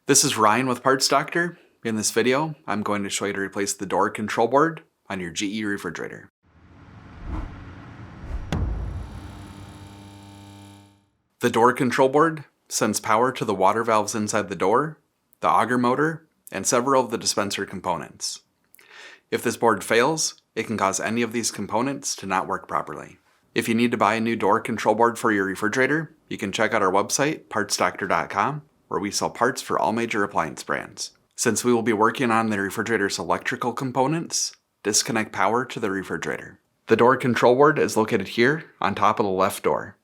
This is Ryan with Parts Doctor. In this video, I'm going to show you to replace the door control board on your GE refrigerator. The door control board sends power to the water valves inside the door, the auger motor, and several of the dispenser components. If this board fails, it can cause any of these components to not work properly. If you need to buy a new door control board for your refrigerator, you can check out our website, partsdoctor.com, where we sell parts for all major appliance brands. Since we will be working on the refrigerator's electrical components, disconnect power to the refrigerator. The door control board is located here on top of the left door.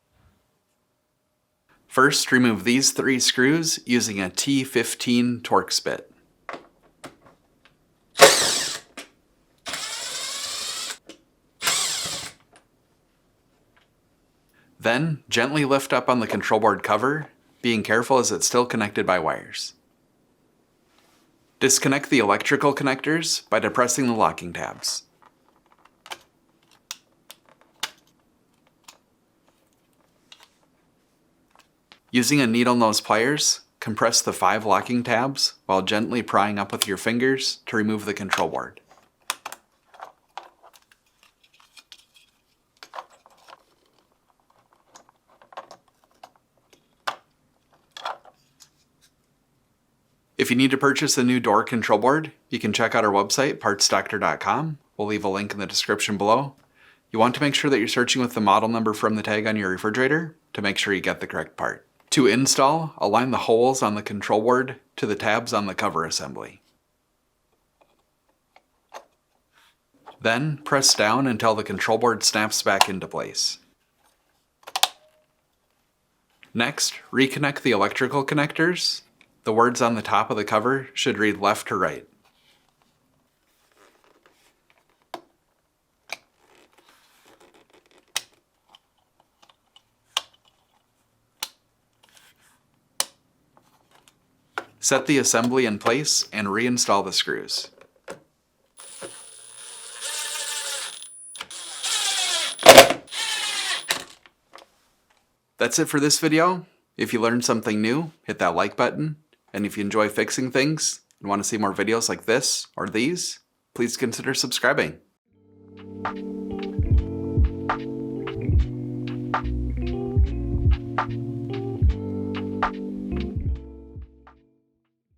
First, remove these 3 screws using a T15 Torx bit. Then, gently lift up on the control board cover, being careful as it's still connected by wires. Disconnect the electrical connectors by depressing the locking tabs. Using a needle nose pliers, compress the 5 locking tabs while gently prying up with your fingers to remove the control board. If you need to purchase a new door control board, you can check out our website, partsdoctor.com. We'll leave a link in the description below. You want to make sure that you're searching with the model number from the tag on your refrigerator to make sure you get the correct part. To install, align the holes on the control board to the tabs on the cover assembly. Then, press down until the control board snaps back into place. Next, reconnect the electrical connectors. The words on the top of the cover should read left to right. Set the assembly in place and reinstall the screws. That's it for this video. If you learned something new, hit that like button. And if you enjoy fixing things and want to see more videos like this or these, please consider subscribing.